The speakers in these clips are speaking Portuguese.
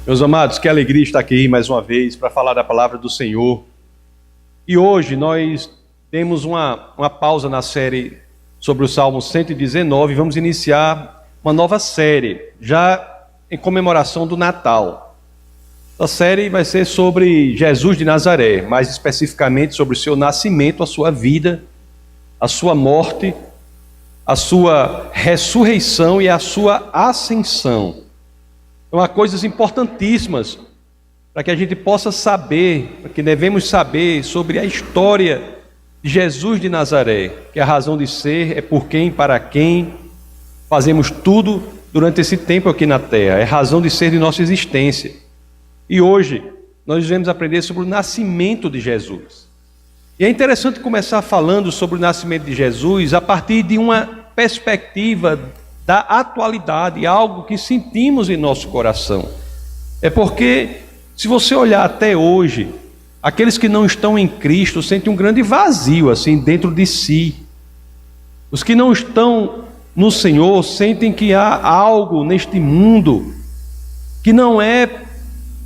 Meus amados, que alegria estar aqui mais uma vez para falar da palavra do Senhor. E hoje nós temos uma pausa na série sobre o Salmo 119 e vamos iniciar uma nova série, já em comemoração do Natal. A série vai ser sobre Jesus de Nazaré, mais especificamente sobre o seu nascimento, a sua vida, a sua morte, a sua ressurreição e a sua ascensão. Então, há coisas importantíssimas para que a gente possa saber, para que devemos saber sobre a história de Jesus de Nazaré, que a razão de ser é por quem, para quem fazemos tudo durante esse tempo aqui na Terra, é a razão de ser de nossa existência. E hoje nós vamos aprender sobre o nascimento de Jesus. E é interessante começar falando sobre o nascimento de Jesus a partir de uma perspectiva da atualidade, algo que sentimos em nosso coração. É porque, se você olhar até hoje, aqueles que não estão em Cristo sentem um grande vazio assim dentro de si. Os que não estão no Senhor sentem que há algo neste mundo que não é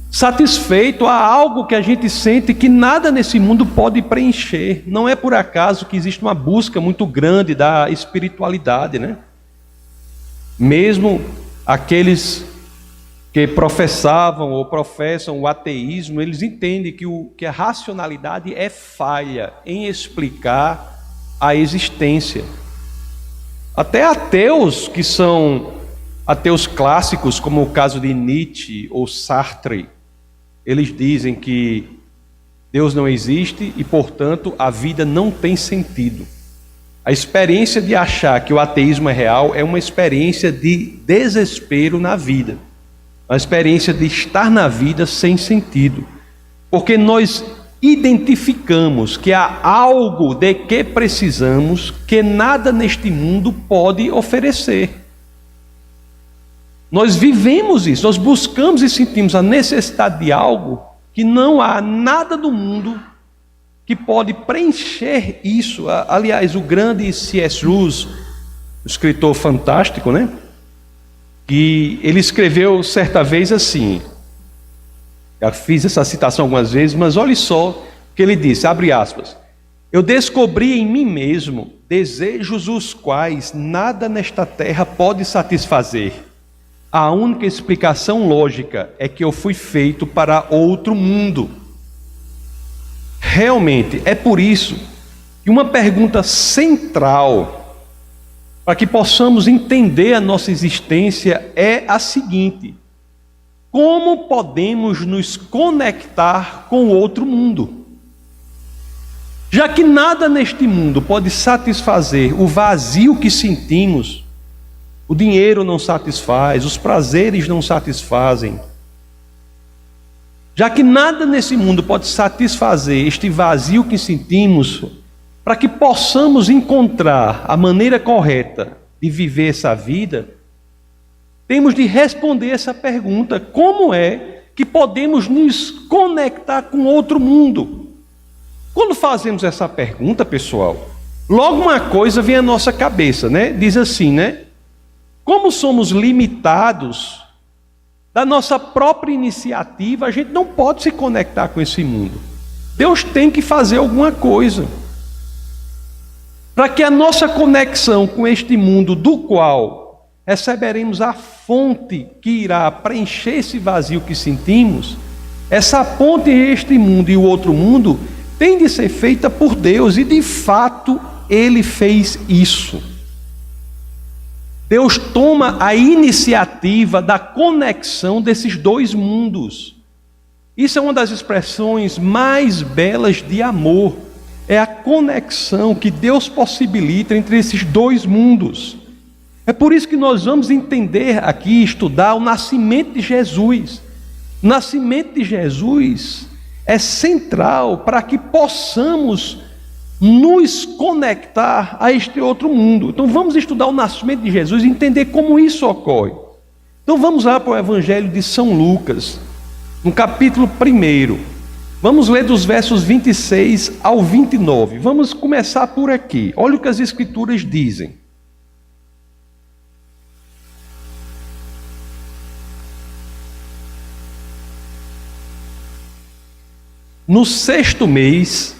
satisfeito, há algo que a gente sente que nada nesse mundo pode preencher. Não é por acaso que existe uma busca muito grande da espiritualidade, né? Mesmo aqueles que professavam ou professam o ateísmo, eles entendem que a racionalidade é falha em explicar a existência. Até ateus que são ateus clássicos, como o caso de Nietzsche ou Sartre, eles dizem que Deus não existe e, portanto, a vida não tem sentido. A experiência de achar que o ateísmo é real é uma experiência de desespero na vida. Uma experiência de estar na vida sem sentido. Porque nós identificamos que há algo de que precisamos que nada neste mundo pode oferecer. Nós vivemos isso, nós buscamos e sentimos a necessidade de algo que não há nada do mundo que pode preencher isso. Aliás, o grande C.S. Lewis, escritor fantástico, né? Que ele escreveu certa vez assim, já fiz essa citação algumas vezes, mas olhe só o que ele disse, abre aspas: eu descobri em mim mesmo desejos os quais nada nesta terra pode satisfazer. A única explicação lógica é que eu fui feito para outro mundo. Realmente, é por isso que uma pergunta central para que possamos entender a nossa existência é a seguinte: como podemos nos conectar com outro mundo? Já que nada neste mundo pode satisfazer o vazio que sentimos, o dinheiro não satisfaz, os prazeres não satisfazem. Já que nada nesse mundo pode satisfazer este vazio que sentimos, para que possamos encontrar a maneira correta de viver essa vida, temos de responder essa pergunta: como é que podemos nos conectar com outro mundo? Quando fazemos essa pergunta, pessoal, logo uma coisa vem à nossa cabeça, né? Diz assim, né? Como somos limitados da nossa própria iniciativa, a gente não pode se conectar com esse mundo. Deus tem que fazer alguma coisa para que a nossa conexão com este mundo, do qual receberemos a fonte que irá preencher esse vazio que sentimos, essa ponte entre este mundo e o outro mundo tem de ser feita por Deus, e de fato Ele fez isso. Deus toma a iniciativa da conexão desses dois mundos. Isso é uma das expressões mais belas de amor. É a conexão que Deus possibilita entre esses dois mundos. É por isso que nós vamos entender aqui, estudar o nascimento de Jesus. O nascimento de Jesus é central para que possamos nos conectar a este outro mundo. Então vamos estudar o nascimento de Jesus e entender como isso ocorre. Então vamos lá para o Evangelho de São Lucas, no capítulo 1. Vamos ler dos versos 26 ao 29. Vamos começar por aqui. Olha o que as Escrituras dizem. no 6º mês,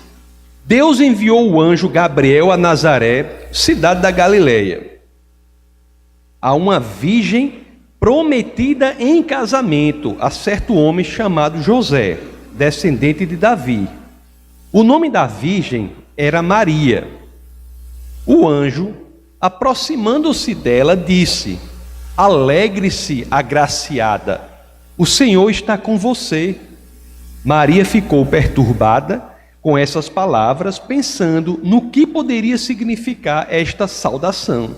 Deus enviou o anjo Gabriel a Nazaré, cidade da Galileia, a uma virgem prometida em casamento a certo homem chamado José, descendente de Davi. O nome da virgem era Maria. O anjo, aproximando-se dela, disse: alegre-se, agraciada, o Senhor está com você. Maria ficou perturbada com essas palavras, pensando no que poderia significar esta saudação.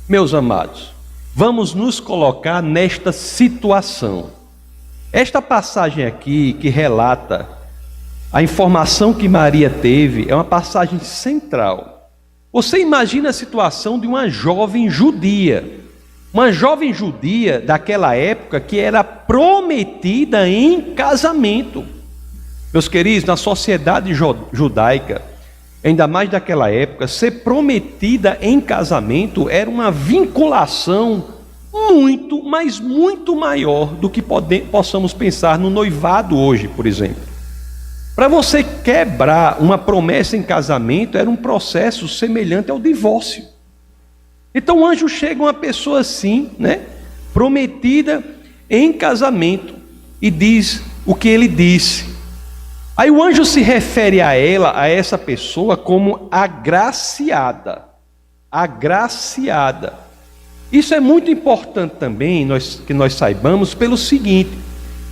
Meus amados, vamos nos colocar nesta situação. Esta passagem aqui que relata a informação que Maria teve é uma passagem central. Você imagina a situação de uma jovem judia daquela época que era prometida em casamento. Meus queridos, na sociedade judaica, ainda mais daquela época, ser prometida em casamento era uma vinculação muito, mas muito maior do que possamos pensar no noivado hoje, por exemplo. Para você quebrar uma promessa em casamento era um processo semelhante ao divórcio. Então o anjo chega a uma pessoa assim, prometida em casamento, e diz o que ele disse. Aí o anjo se refere a ela, a essa pessoa, como agraciada. Agraciada. Isso é muito importante também que nós saibamos pelo seguinte: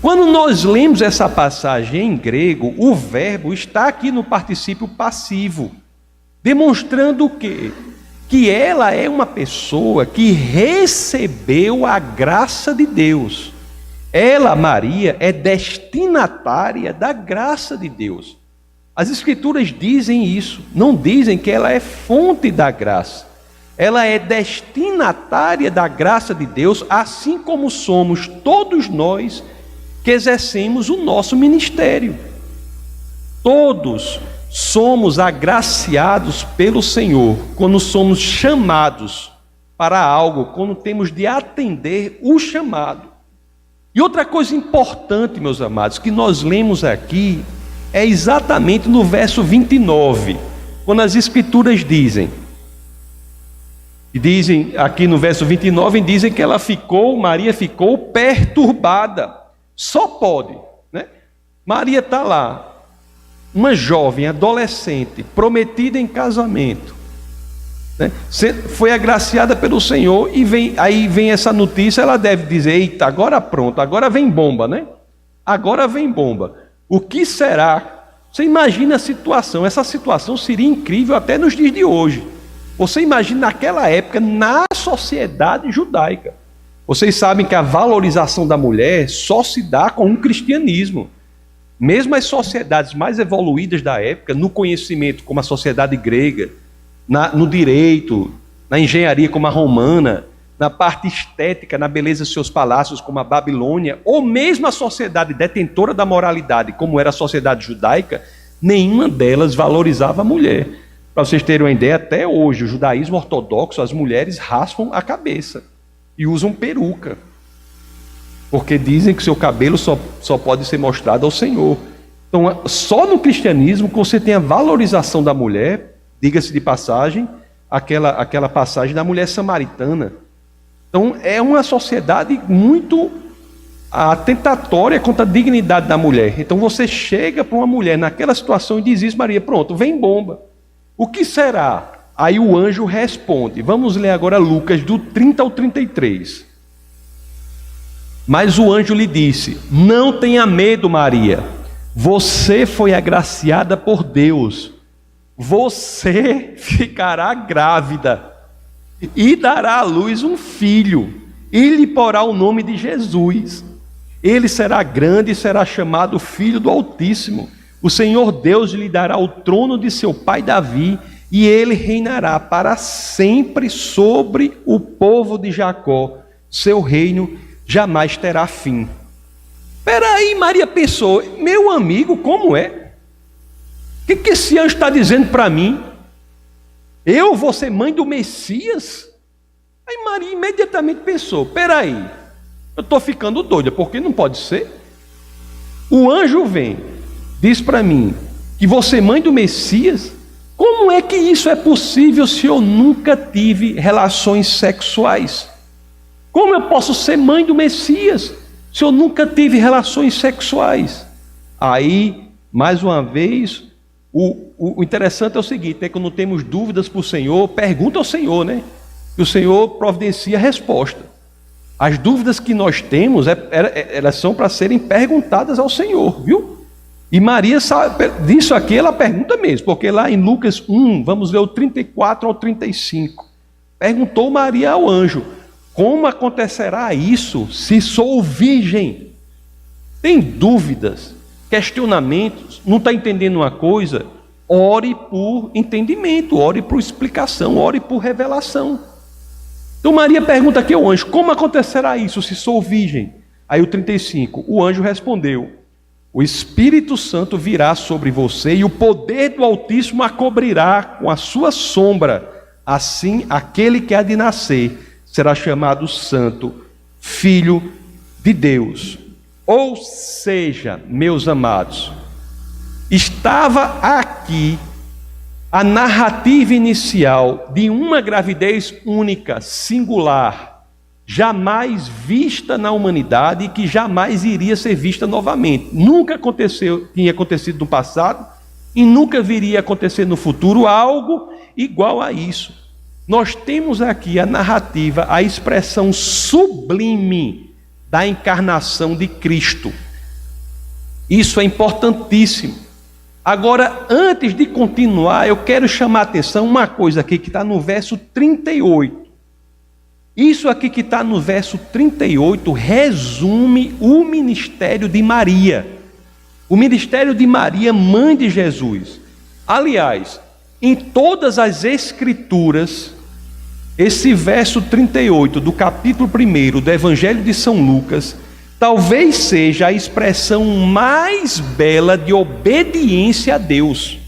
quando nós lemos essa passagem em grego, o verbo está aqui no particípio passivo, demonstrando o quê? Que ela é uma pessoa que recebeu a graça de Deus. Ela, Maria, é destinatária da graça de Deus. As Escrituras dizem isso, não dizem que ela é fonte da graça. Ela é destinatária da graça de Deus, assim como somos todos nós que exercemos o nosso ministério. Todos somos agraciados pelo Senhor quando somos chamados para algo, quando temos de atender o chamado. E outra coisa importante, meus amados, que nós lemos aqui, é exatamente no verso 29, quando as Escrituras dizem aqui no verso 29, dizem que Maria ficou perturbada. Só pode, Maria está lá, uma jovem, adolescente, prometida em casamento, foi agraciada pelo Senhor, e aí vem essa notícia, ela deve dizer: eita, agora pronto, agora vem bomba, Agora vem bomba. O que será? Você imagina a situação, essa situação seria incrível até nos dias de hoje. Você imagina naquela época, na sociedade judaica. Vocês sabem que a valorização da mulher só se dá com o cristianismo. Mesmo as sociedades mais evoluídas da época, no conhecimento, como a sociedade grega, no direito, na engenharia, como a romana, na parte estética, na beleza de seus palácios, como a Babilônia, ou mesmo a sociedade detentora da moralidade, como era a sociedade judaica, nenhuma delas valorizava a mulher. Para vocês terem uma ideia, até hoje, o judaísmo ortodoxo, as mulheres raspam a cabeça e usam peruca, porque dizem que seu cabelo só pode ser mostrado ao Senhor. Então, só no cristianismo que você tem a valorização da mulher, diga-se de passagem, aquela passagem da mulher samaritana. Então, é uma sociedade muito atentatória contra a dignidade da mulher. Então, você chega para uma mulher naquela situação e diz isso: Maria, pronto, vem bomba. O que será? Aí o anjo responde. Vamos ler agora Lucas, do 30 ao 33. Mas o anjo lhe disse: não tenha medo, Maria. Você foi agraciada por Deus. Você ficará grávida e dará à luz um filho, e lhe porá o nome de Jesus. Ele será grande e será chamado Filho do Altíssimo. O Senhor Deus lhe dará o trono de seu pai Davi, e ele reinará para sempre sobre o povo de Jacó. Seu reino jamais terá fim. Espera aí, Maria pensou: meu amigo, como é? O que esse anjo está dizendo para mim? Eu vou ser mãe do Messias? Aí Maria imediatamente pensou: espera aí, eu estou ficando doida, porque não pode ser. O anjo vem, diz para mim que vou ser mãe do Messias, como é que isso é possível se eu nunca tive relações sexuais? Como eu posso ser mãe do Messias se eu nunca tive relações sexuais? Aí, mais uma vez, o interessante é o seguinte, é que quando temos dúvidas para o Senhor, pergunta ao Senhor, né? E o Senhor providencia a resposta. As dúvidas que nós temos, elas são para serem perguntadas ao Senhor, viu? E Maria, sabe, disso aqui ela pergunta mesmo, porque lá em Lucas 1, vamos ver o 34 ao 35, perguntou Maria ao anjo, como acontecerá isso se sou virgem? Tem dúvidas, questionamentos, não está entendendo uma coisa? Ore por entendimento, ore por explicação, ore por revelação. Então Maria pergunta aqui ao anjo, como acontecerá isso se sou virgem? Aí o 35, o anjo respondeu, o Espírito Santo virá sobre você e o poder do Altíssimo a cobrirá com a sua sombra. Assim, aquele que há de nascer será chamado Santo, Filho de Deus. Ou seja, meus amados, estava aqui a narrativa inicial de uma gravidez única, singular, jamais vista na humanidade e que jamais iria ser vista novamente. Nunca tinha acontecido no passado e nunca viria a acontecer no futuro algo igual a isso. Nós temos aqui a narrativa, a expressão sublime da encarnação de Cristo. Isso é importantíssimo. Agora, antes de continuar, eu quero chamar a atenção uma coisa aqui que está no verso 38. Isso aqui que está no verso 38 resume o ministério de Maria. O ministério de Maria, mãe de Jesus. Aliás, em todas as Escrituras, esse verso 38 do capítulo 1 do Evangelho de São Lucas, talvez seja a expressão mais bela de obediência a Deus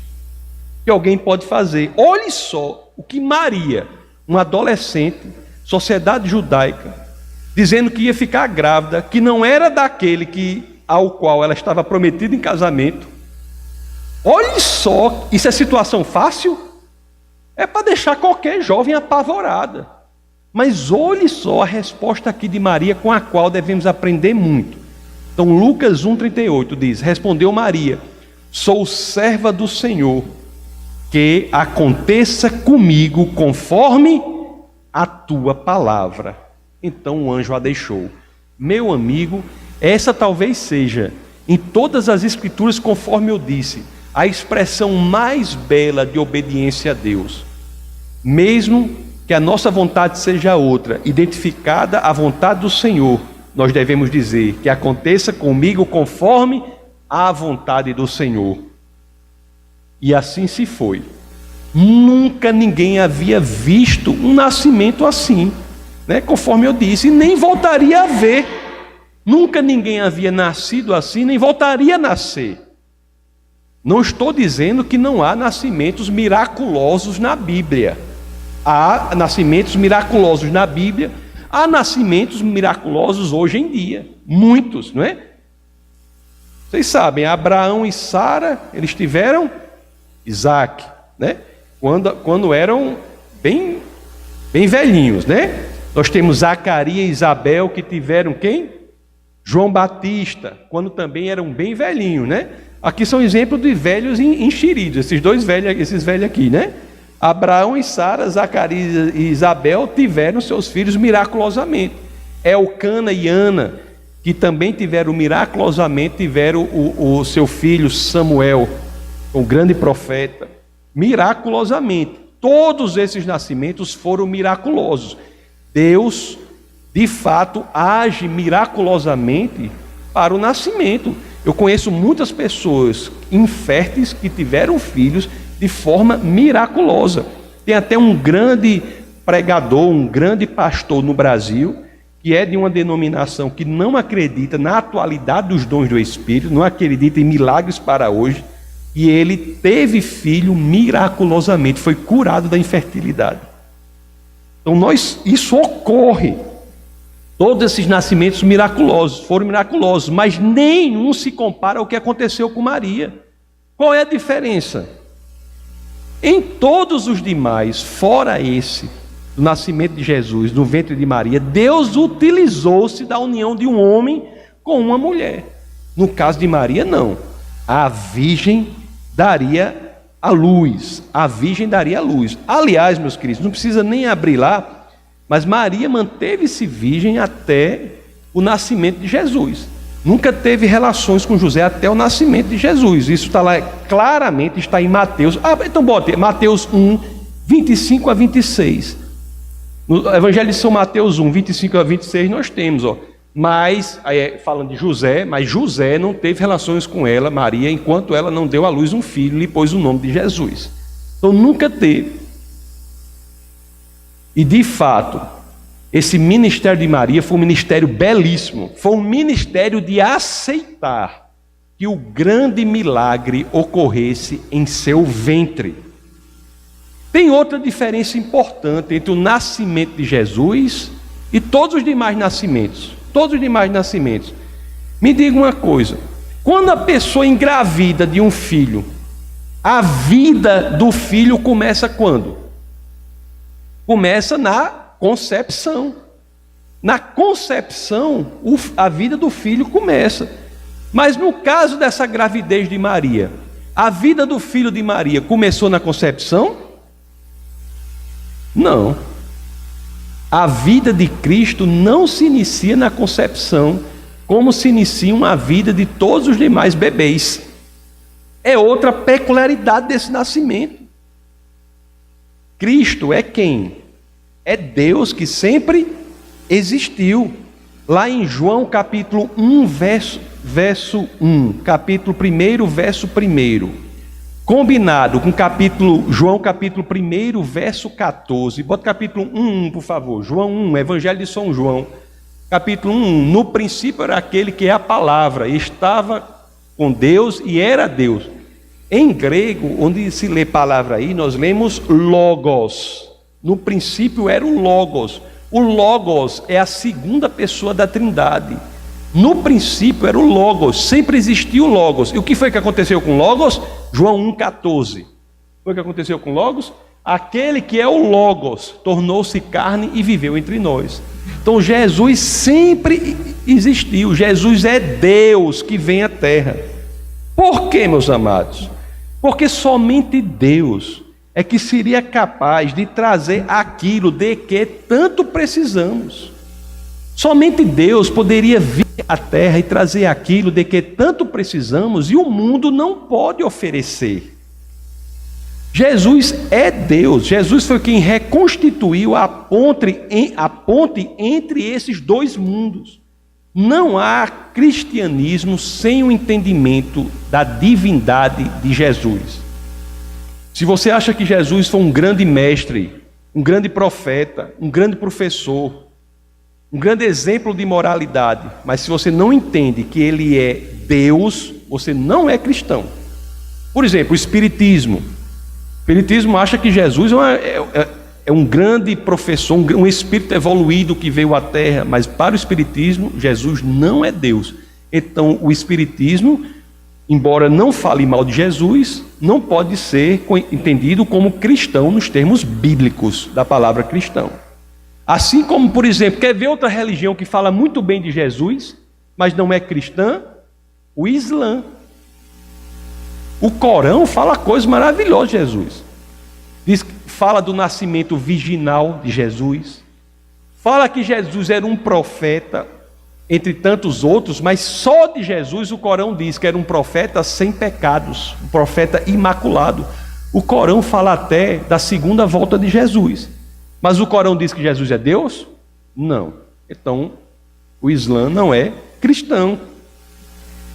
que alguém pode fazer. Olhe só o que Maria, uma adolescente, sociedade judaica, dizendo que ia ficar grávida, que não era daquele ao qual ela estava prometida em casamento. Olhe só, isso é situação fácil? É para deixar qualquer jovem apavorada. Mas olhe só a resposta aqui de Maria, com a qual devemos aprender muito. Então Lucas 1,38 diz, respondeu Maria, sou serva do Senhor, que aconteça comigo conforme a tua palavra. Então o anjo a deixou. Meu amigo, essa talvez seja, em todas as Escrituras, conforme eu disse, a expressão mais bela de obediência a Deus. Mesmo que a nossa vontade seja outra, identificada à vontade do Senhor, nós devemos dizer que aconteça comigo conforme a vontade do Senhor. E assim se foi. Nunca ninguém havia visto um nascimento assim, né? Conforme eu disse, e nem voltaria a ver. Nunca ninguém havia nascido assim, nem voltaria a nascer. Não estou dizendo que não há nascimentos miraculosos na Bíblia. Há nascimentos miraculosos na Bíblia, há nascimentos miraculosos hoje em dia. Muitos, não é? Vocês sabem, Abraão e Sara, eles tiveram Isaac, né? Quando eram bem velhinhos, né? Nós temos Zacarias e Isabel, que tiveram quem? João Batista, quando também eram bem velhinhos, né? Aqui são exemplos de velhos enxeridos, esses velhos aqui, né? Abraão e Sara, Zacarias e Isabel tiveram seus filhos miraculosamente. Elcana e Ana, que também tiveram miraculosamente, tiveram o seu filho Samuel, o grande profeta, miraculosamente. Todos esses nascimentos foram miraculosos. Deus, de fato, age miraculosamente para o nascimento. Eu conheço muitas pessoas inférteis que tiveram filhos de forma miraculosa. Tem até um grande pregador, um grande pastor no Brasil, que é de uma denominação que não acredita na atualidade dos dons do Espírito, não acredita em milagres para hoje, e ele teve filho miraculosamente, foi curado da infertilidade. Então isso ocorre. Todos esses nascimentos miraculosos foram miraculosos, mas nenhum se compara ao que aconteceu com Maria. Qual é a diferença? Em todos os demais, fora esse, do nascimento de Jesus, no ventre de Maria, Deus utilizou-se da união de um homem com uma mulher. No caso de Maria, não. A virgem daria a luz. A virgem daria a luz. Aliás, meus queridos, não precisa nem abrir lá, mas Maria manteve-se virgem até o nascimento de Jesus. Nunca teve relações com José até o nascimento de Jesus. Isso está lá, claramente está em Mateus. Então bote Mateus 1, 25 a 26. No Evangelho de São Mateus 1, 25 a 26, nós temos, mas, falando de José, mas José não teve relações com ela, Maria, enquanto ela não deu à luz um filho e lhe pôs o nome de Jesus. Então nunca teve. E de fato, esse ministério de Maria foi um ministério belíssimo, foi um ministério de aceitar que o grande milagre ocorresse em seu ventre. Tem outra diferença importante entre o nascimento de Jesus e todos os demais nascimentos. Todos os demais nascimentos. Me diga uma coisa: quando a pessoa engravida de um filho, a vida do filho começa quando? Começa na concepção. Na concepção, a vida do filho começa. Mas no caso dessa gravidez de Maria, a vida do filho de Maria começou na concepção? Não. A vida de Cristo não se inicia na concepção, como se inicia a vida de todos os demais bebês. É outra peculiaridade desse nascimento. Cristo é quem? É Deus que sempre existiu. Lá em João capítulo 1, verso 1, capítulo 1, verso 1. Combinado com João capítulo 1, verso 14. Bota capítulo 1, por favor. João 1, Evangelho de São João. Capítulo 1. No princípio era aquele que é a palavra. Estava com Deus e era Deus. Em grego, onde se lê palavra aí, nós lemos logos. No princípio era o logos. O logos é a segunda pessoa da Trindade. No princípio era o logos, sempre existiu o logos. E o que foi que aconteceu com logos? João 1,14. Foi o que aconteceu com logos? Aquele que é o logos tornou-se carne e viveu entre nós. Então Jesus sempre existiu. Jesus é Deus que vem à terra. Por quê, meus amados? Porque somente Deus é que seria capaz de trazer aquilo de que tanto precisamos. Somente Deus poderia vir à terra e trazer aquilo de que tanto precisamos e o mundo não pode oferecer. Jesus é Deus. Jesus foi quem reconstituiu a ponte entre esses dois mundos. Não há cristianismo sem o entendimento da divindade de Jesus. Se você acha que Jesus foi um grande mestre, um grande profeta, um grande professor, um grande exemplo de moralidade, mas se você não entende que ele é Deus, você não é cristão. Por exemplo, o Espiritismo. O Espiritismo acha que Jesus é um grande professor, um espírito evoluído que veio à Terra, mas para o Espiritismo, Jesus não é Deus. Então, o Espiritismo, embora não fale mal de Jesus, não pode ser entendido como cristão nos termos bíblicos da palavra cristão. Assim como, por exemplo, quer ver outra religião que fala muito bem de Jesus, mas não é cristã? O Islã. O Corão fala coisas maravilhosas de Jesus. Fala do nascimento virginal de Jesus. Fala que Jesus era um profeta, entre tantos outros, mas só de Jesus o Corão diz que era um profeta sem pecados, um profeta imaculado. O Corão fala até da segunda volta de Jesus. Mas o Corão diz que Jesus é Deus? Não. Então, o Islã não é cristão.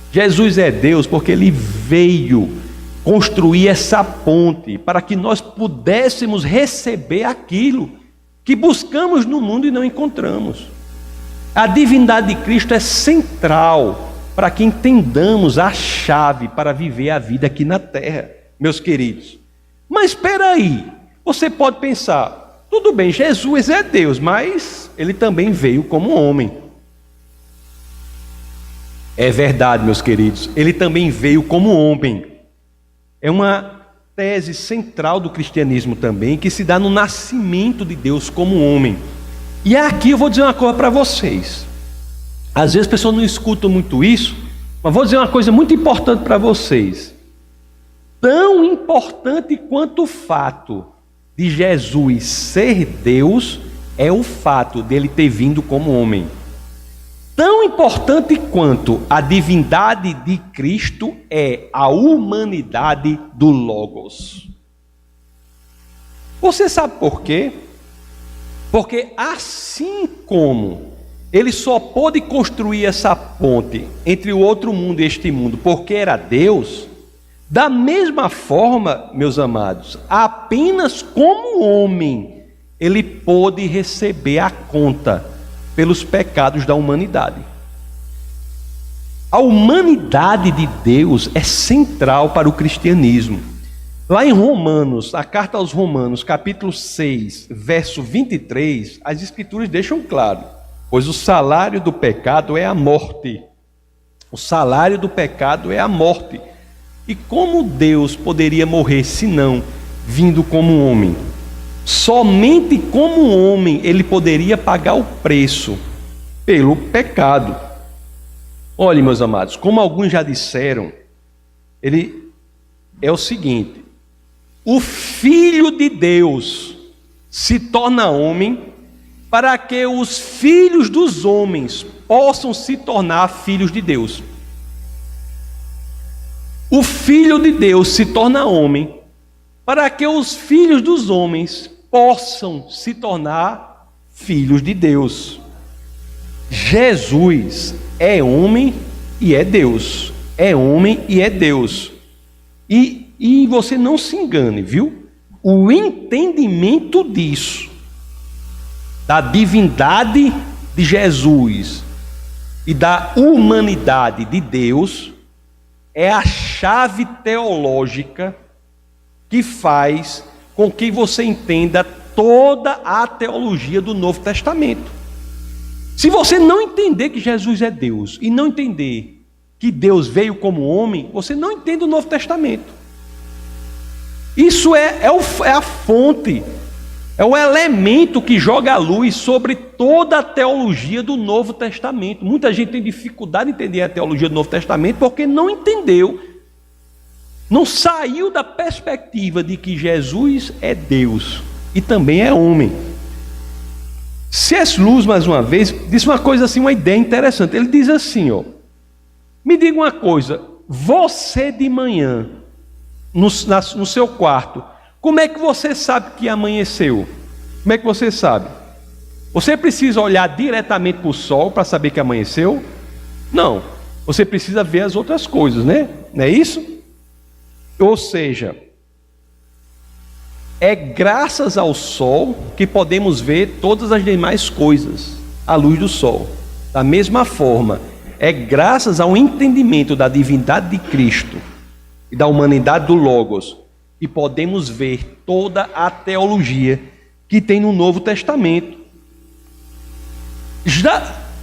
Jesus é Deus porque ele veio construir essa ponte para que nós pudéssemos receber aquilo que buscamos no mundo e não encontramos. A divindade de Cristo é central para que entendamos a chave para viver a vida aqui na terra, meus queridos. Mas espera aí, você pode pensar, tudo bem, Jesus é Deus, mas ele também veio como homem. É verdade, meus queridos, ele também veio como homem. é uma tese central do cristianismo também, que se dá no nascimento de Deus como homem. E aqui eu vou dizer uma coisa para vocês. Às vezes as pessoas não escutam muito isso, mas vou dizer uma coisa muito importante para vocês. Tão importante quanto o fato de Jesus ser Deus é o fato dele ter vindo como homem. Tão importante quanto a divindade de Cristo é a humanidade do Logos. Você sabe por quê? Porque assim como ele só pôde construir essa ponte entre o outro mundo e este mundo porque era Deus, da mesma forma, meus amados, apenas como homem ele pôde receber a conta pelos pecados da humanidade. A humanidade de Deus é central para o cristianismo. Lá em Romanos, a carta aos Romanos, capítulo 6, verso 23, as escrituras deixam claro: pois o salário do pecado é a morte. O salário do pecado é a morte. E como Deus poderia morrer senão vindo como homem? Somente como homem ele poderia pagar o preço pelo pecado. Olhe, meus amados, como alguns já disseram, ele é o seguinte: o Filho de Deus se torna homem para que os filhos dos homens possam se tornar filhos de Deus. O Filho de Deus se torna homem para que os filhos dos homens possam se tornar filhos de Deus. Jesus é homem e é Deus. É homem e é Deus. E você não se engane, viu? O entendimento disso, da divindade de Jesus e da humanidade de Deus, é a chave teológica que faz com que você entenda toda a teologia do Novo Testamento. Se você não entender que Jesus é Deus e não entender que Deus veio como homem, você não entende o Novo Testamento. Isso é a fonte, é o elemento que joga a luz sobre toda a teologia do Novo Testamento. Muita gente tem dificuldade de entender a teologia do Novo Testamento porque não entendeu, não saiu da perspectiva de que Jesus é Deus e também é homem. C.S. Lewis, mais uma vez, disse uma coisa assim, uma ideia interessante. Ele diz assim, me diga uma coisa, você de manhã, no seu quarto, como é que você sabe que amanheceu? Como é que você sabe? Você precisa olhar diretamente para o sol para saber que amanheceu? Não. Você precisa ver as outras coisas, né? Não é isso? Ou seja, é graças ao sol que podemos ver todas as demais coisas à luz do sol. Da mesma forma, é graças ao entendimento da divindade de Cristo e da humanidade do Logos que podemos ver toda a teologia que tem no Novo Testamento.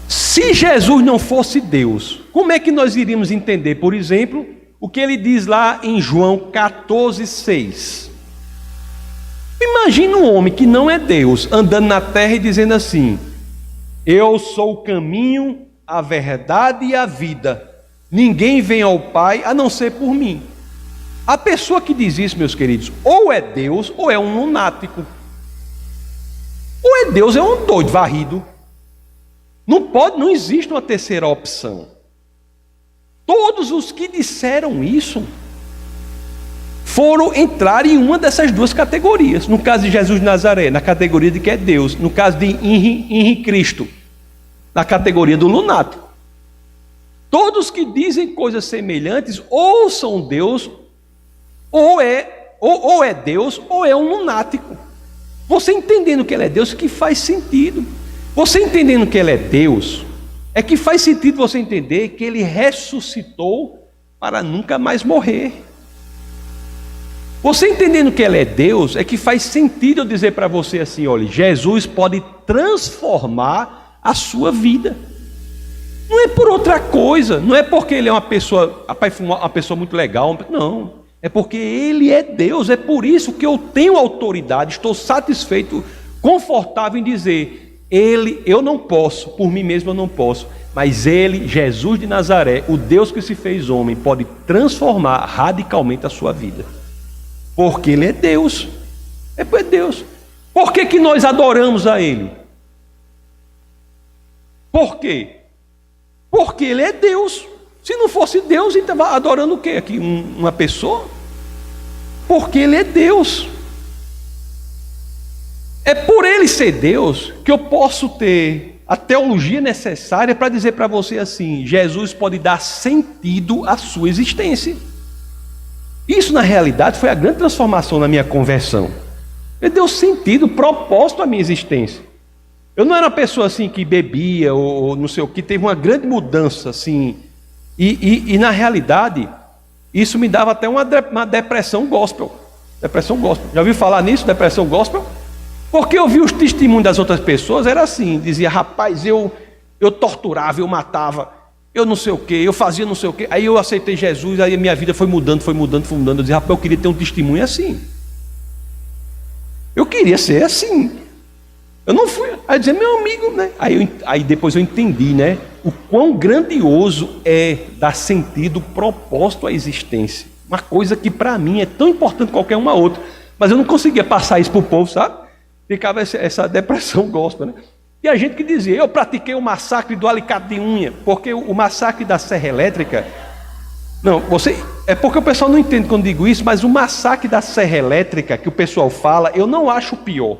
Se Jesus não fosse Deus, como é que nós iríamos entender, por exemplo, o que ele diz lá em João 14:6? Imagina um homem que não é Deus, andando na terra e dizendo assim: eu sou o caminho, a verdade e a vida. Ninguém vem ao Pai a não ser por mim. A pessoa que diz isso, meus queridos, ou é Deus ou é um lunático. Ou é Deus, é um doido varrido. Não existe uma terceira opção. Todos os que disseram isso foram entrar em uma dessas duas categorias. No caso de Jesus de Nazaré, na categoria de que é Deus. No caso de Henrique Cristo, na categoria do lunático. Todos que dizem coisas semelhantes ou são Deus, ou é Deus, ou é um lunático. Você entendendo que Ele é Deus, que faz sentido. Você entendendo que Ele é Deus, é que faz sentido você entender que Ele ressuscitou para nunca mais morrer. Você entendendo que Ele é Deus, é que faz sentido eu dizer para você assim: olha, Jesus pode transformar a sua vida. Não é por outra coisa, não é porque Ele é uma pessoa muito legal, não. É porque Ele é Deus. É por isso que eu tenho autoridade, estou satisfeito, confortável em dizer: eu não posso, por mim mesmo eu não posso, mas Ele, Jesus de Nazaré, o Deus que se fez homem, pode transformar radicalmente a sua vida. Porque Ele é Deus. É por Deus. Por que nós adoramos a Ele? Por quê? Porque Ele é Deus. Se não fosse Deus, ele estava adorando o quê aqui? Uma pessoa? Porque Ele é Deus. É por Ele ser Deus que eu posso ter a teologia necessária para dizer para você assim: Jesus pode dar sentido à sua existência. Isso na realidade foi a grande transformação na minha conversão. Ele deu sentido, propósito à minha existência. Eu não era uma pessoa assim que bebia ou não sei o que, teve uma grande mudança assim. E na realidade, isso me dava até uma depressão gospel. Depressão gospel. Já ouviu falar nisso, depressão gospel? Porque eu vi os testemunhos das outras pessoas, era assim, dizia: rapaz, eu torturava, eu matava, eu não sei o que, eu fazia não sei o que. Aí eu aceitei Jesus, aí a minha vida foi mudando. Eu dizia: rapaz, eu queria ter um testemunho assim. Eu queria ser assim. Eu não fui. Aí dizer: meu amigo, né? Aí depois eu entendi, né? O quão grandioso é dar sentido, propósito à existência. Uma coisa que para mim é tão importante quanto qualquer uma outra. Mas eu não conseguia passar isso para o povo, sabe? Ficava essa depressão gospel, né? E a gente que dizia: eu pratiquei o massacre do alicate de unha, porque o massacre da serra elétrica... Não, é porque o pessoal não entende quando digo isso, mas o massacre da serra elétrica que o pessoal fala, eu não acho pior.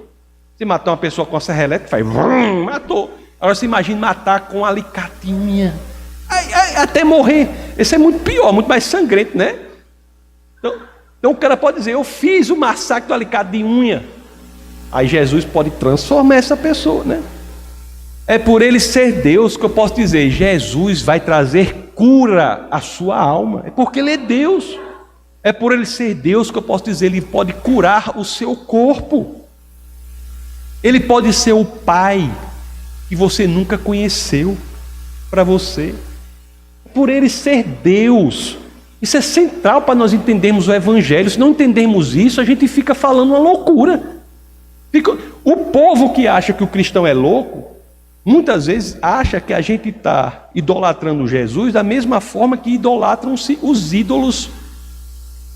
Se matar uma pessoa com a serra elétrica, faz matou. Agora você imagina matar com alicatinha, até morrer. Esse é muito pior, muito mais sangrento, né? Então o cara pode dizer: eu fiz o massacre do alicate de unha. Aí Jesus pode transformar essa pessoa, né? É por Ele ser Deus que eu posso dizer: Jesus vai trazer cura à sua alma. É porque Ele é Deus. É por Ele ser Deus que eu posso dizer: Ele pode curar o seu corpo. Ele pode ser o Pai que você nunca conheceu para você. Por Ele ser Deus. Isso é central para nós entendermos o Evangelho. Se não entendemos isso, a gente fica falando uma loucura. O povo que acha que o cristão é louco, muitas vezes acha que a gente está idolatrando Jesus da mesma forma que idolatram-se os ídolos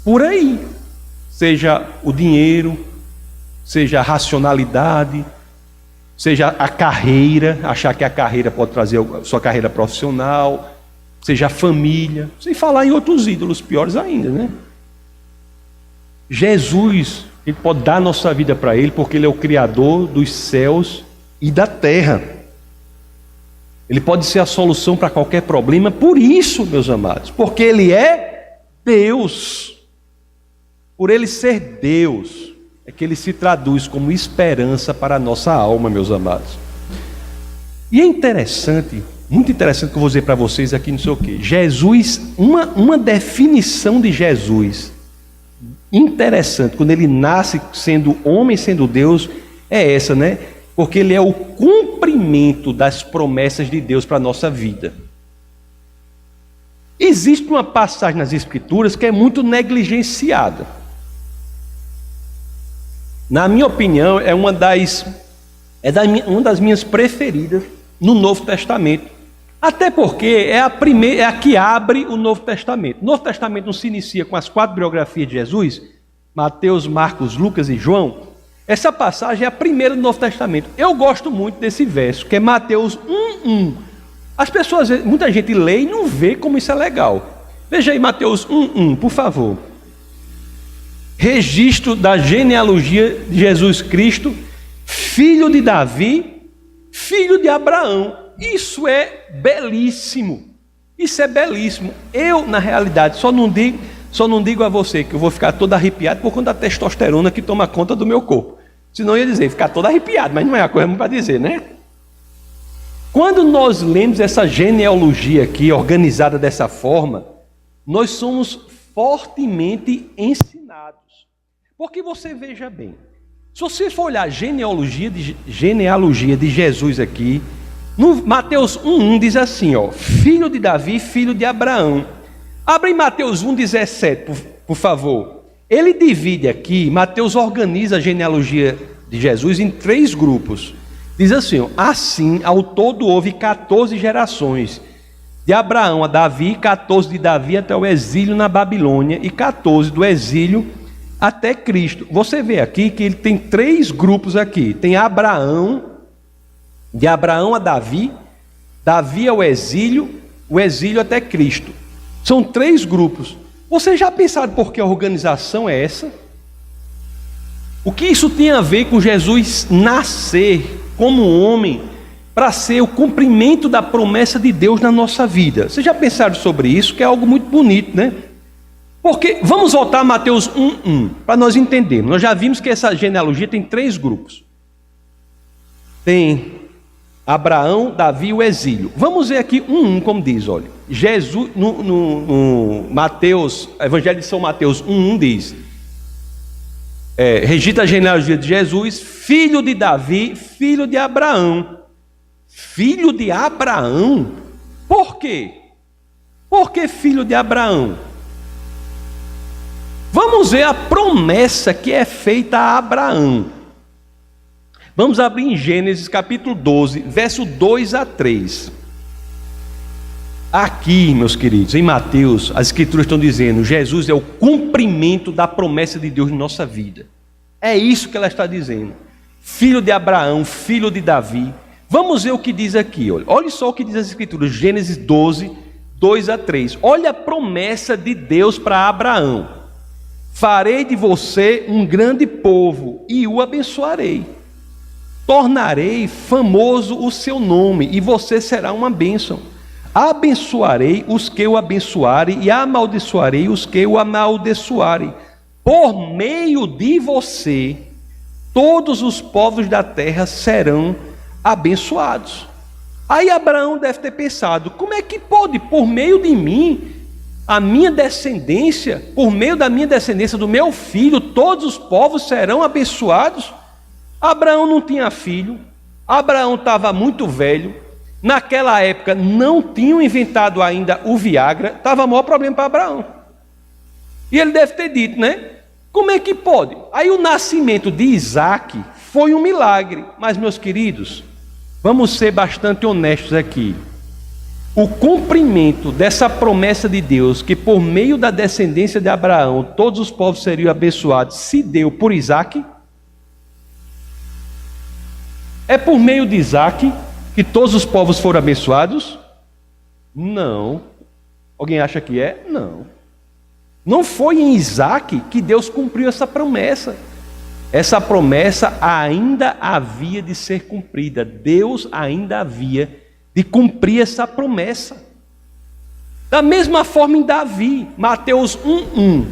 por aí. Seja o dinheiro, seja a racionalidade, seja a carreira, achar que a carreira pode trazer a sua carreira profissional, seja a família, sem falar em outros ídolos piores ainda, né? Jesus, Ele pode dar a nossa vida para Ele, porque Ele é o Criador dos céus e da terra. Ele pode ser a solução para qualquer problema, por isso, meus amados, porque Ele é Deus. Por Ele ser Deus, é que Ele se traduz como esperança para a nossa alma, meus amados. E é interessante, muito interessante que eu vou dizer para vocês aqui, não sei o quê. Jesus, uma definição de Jesus interessante, quando Ele nasce sendo homem, sendo Deus, é essa, né? Porque Ele é o cumprimento das promessas de Deus para a nossa vida. Existe uma passagem nas Escrituras que é muito negligenciada. Na minha opinião, é uma das minhas preferidas no Novo Testamento. Até porque é a que abre o Novo Testamento. O Novo Testamento não se inicia com as 4 biografias de Jesus, Mateus, Marcos, Lucas e João. Essa passagem é a primeira do Novo Testamento. Eu gosto muito desse verso, que é Mateus 1:1. As pessoas, muita gente lê e não vê como isso é legal. Veja aí Mateus 1:1, por favor. Registro da genealogia de Jesus Cristo, filho de Davi, filho de Abraão. Isso é belíssimo. Isso é belíssimo. Eu, na realidade, só não digo a você que eu vou ficar todo arrepiado por conta da testosterona que toma conta do meu corpo. Senão eu ia dizer, ficar todo arrepiado, mas não é a coisa para dizer, né? Quando nós lemos essa genealogia aqui, organizada dessa forma, nós somos fortemente ensinados. Porque você veja bem, se você for olhar a genealogia de Jesus aqui, no Mateus 1:1 diz assim, ó, filho de Davi, filho de Abraão. Abre em Mateus 1:17, por favor. Ele divide aqui, Mateus organiza a genealogia de Jesus em 3 grupos. Diz assim, assim ao todo houve 14 gerações, de Abraão a Davi, 14 de Davi até o exílio na Babilônia e 14 do exílio até Cristo. Você vê aqui que ele tem 3 grupos aqui. Tem Abraão, de Abraão a Davi, Davi ao exílio, o exílio até Cristo. São 3 grupos. Você já pensaram por que a organização é essa? O que isso tem a ver com Jesus nascer como homem para ser o cumprimento da promessa de Deus na nossa vida? Vocês já pensaram sobre isso? Que é algo muito bonito, né? Porque, vamos voltar a Mateus 1:1, para nós entendermos. Nós já vimos que essa genealogia tem 3 grupos. Tem Abraão, Davi e o exílio. Vamos ver aqui 1:1, como diz, olha. Jesus, no Mateus, Evangelho de São Mateus 1:1 diz, registra a genealogia de Jesus, filho de Davi, filho de Abraão. Filho de Abraão? Por quê? Por que filho de Abraão? Vamos ver a promessa que é feita a Abraão. Vamos abrir em Gênesis capítulo 12, verso 2 a 3. Aqui, meus queridos, em Mateus, as escrituras estão dizendo, Jesus é o cumprimento da promessa de Deus em nossa vida. É isso que ela está dizendo. Filho de Abraão, filho de Davi. Vamos ver o que diz aqui. Olha só o que diz as escrituras, Gênesis 12, 2 a 3. Olha a promessa de Deus para Abraão. Farei de você um grande povo e o abençoarei. Tornarei famoso o seu nome e você será uma bênção. Abençoarei os que o abençoarem e amaldiçoarei os que o amaldiçoarem. Por meio de você, todos os povos da terra serão abençoados. Aí Abraão deve ter pensado, como é que pode, por meio de mim, a minha descendência, por meio da minha descendência, do meu filho, todos os povos serão abençoados? Abraão não tinha filho, Abraão estava muito velho, naquela época não tinham inventado ainda o Viagra, estava o maior problema para Abraão. E ele deve ter dito, né? Como é que pode? Aí o nascimento de Isaac foi um milagre, mas meus queridos, vamos ser bastante honestos aqui. O cumprimento dessa promessa de Deus, que por meio da descendência de Abraão, todos os povos seriam abençoados, se deu por Isaac? É por meio de Isaac que todos os povos foram abençoados? Não. Alguém acha que é? Não. Não foi em Isaac que Deus cumpriu essa promessa. Essa promessa ainda havia de ser cumprida. Deus ainda havia de cumprir essa promessa. Da mesma forma em Davi, Mateus 1:1.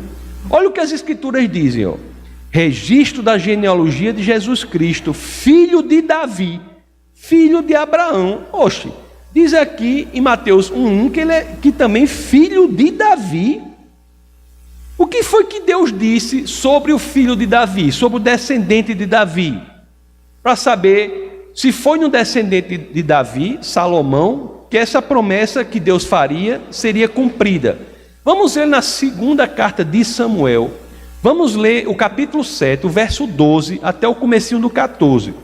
Olha o que as escrituras dizem, ó. Registro da genealogia de Jesus Cristo, filho de Davi, filho de Abraão. Oxe, diz aqui em Mateus 1:1 que ele é também filho de Davi. O que foi que Deus disse sobre o filho de Davi, sobre o descendente de Davi? Para saber se foi no descendente de Davi, Salomão, que essa promessa que Deus faria seria cumprida. Vamos ver na segunda carta de Samuel. Vamos ler o capítulo 7, o verso 12, até o comecinho do 14.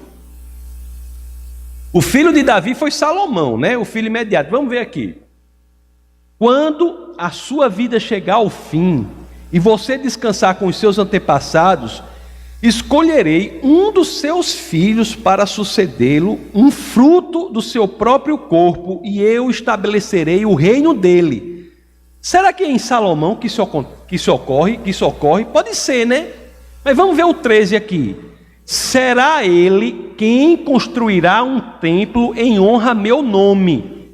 O filho de Davi foi Salomão, né? O filho imediato. Vamos ver aqui. Quando a sua vida chegar ao fim, e você descansar com os seus antepassados, escolherei um dos seus filhos para sucedê-lo, um fruto do seu próprio corpo, e eu estabelecerei o reino dele. Será que é em Salomão que isso ocorre? Pode ser, né? Mas vamos ver o 13 aqui. Será ele quem construirá um templo em honra a meu nome.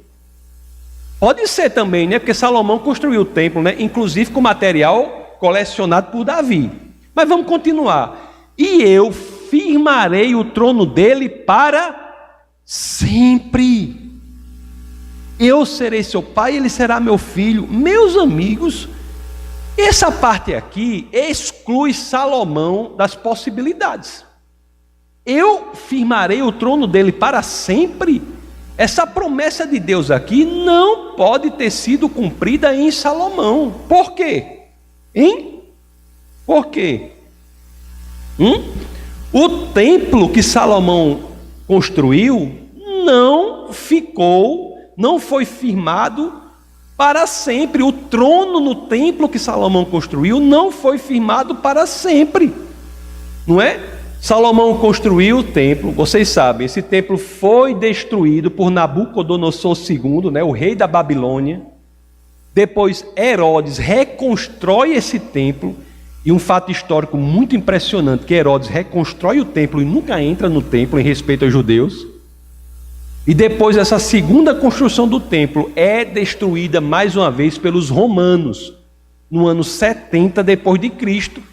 Pode ser também, né? Porque Salomão construiu o templo, né? Inclusive com material colecionado por Davi. Mas vamos continuar. E eu firmarei o trono dele para sempre. Eu serei seu pai, ele será meu filho. Meus amigos, essa parte aqui exclui Salomão das possibilidades. Eu firmarei o trono dele para sempre. Essa promessa de Deus aqui não pode ter sido cumprida em Salomão. Por quê? Hein? Por quê? O templo que Salomão construiu não foi firmado para sempre. O trono no templo que Salomão construiu não foi firmado para sempre, não é? Salomão construiu o templo, vocês sabem, esse templo foi destruído por Nabucodonosor II, né, o rei da Babilônia. Depois Herodes reconstrói esse templo, e um fato histórico muito impressionante, que Herodes reconstrói o templo e nunca entra no templo em respeito aos judeus. E depois essa segunda construção do templo é destruída mais uma vez pelos romanos, no ano 70 depois de Cristo.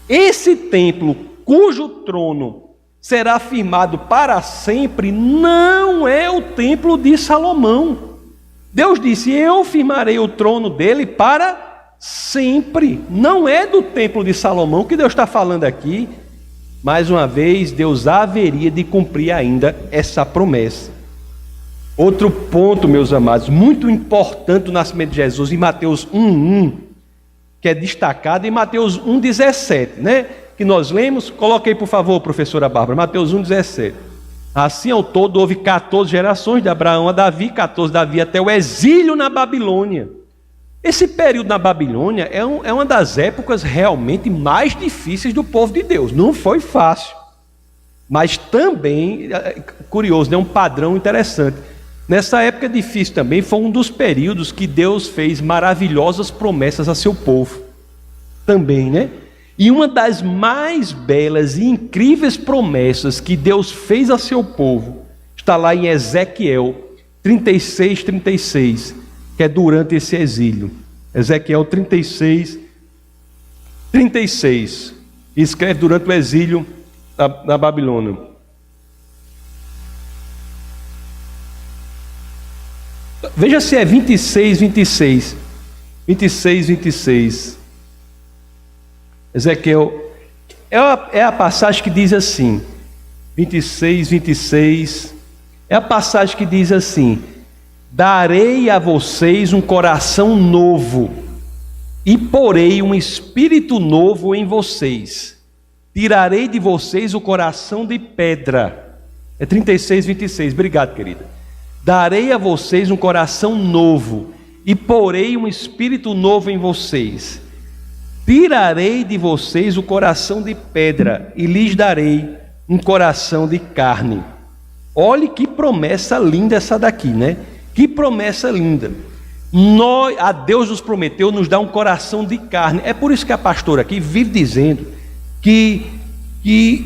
Esse templo, cujo trono será firmado para sempre, não é o templo de Salomão. Deus disse: eu firmarei o trono dele para sempre. Não é do templo de Salomão que Deus está falando aqui. Mais uma vez, Deus haveria de cumprir ainda essa promessa. Outro ponto, meus amados, muito importante do nascimento de Jesus, em Mateus 1:1, que é destacado em Mateus 1:17, né? Que nós lemos. Coloquei, por favor, professora Bárbara, Mateus 1:17. Assim, ao todo, houve 14 gerações, de Abraão a Davi, 14 Davi até o exílio na Babilônia. Esse período na Babilônia é uma das épocas realmente mais difíceis do povo de Deus. Não foi fácil, mas também, curioso, né? Um padrão interessante. Nessa época difícil também, foi um dos períodos que Deus fez maravilhosas promessas a seu povo. Também, né? E uma das mais belas e incríveis promessas que Deus fez a seu povo está lá em Ezequiel 36:36, que é durante esse exílio. Ezequiel 36:36, escreve durante o exílio da Babilônia. Veja se é 26:26. Ezequiel, é a passagem que diz assim, 26, é a passagem que diz assim: darei a vocês um coração novo, e porei um espírito novo em vocês, tirarei de vocês o coração de pedra. É 36:26, obrigado, querida. Darei a vocês um coração novo, e porei um espírito novo em vocês, tirarei de vocês o coração de pedra, e lhes darei um coração de carne. Olhe que promessa linda essa daqui, né? Que promessa linda. A Deus nos prometeu nos dar um coração de carne. É por isso que a pastora aqui vive dizendo que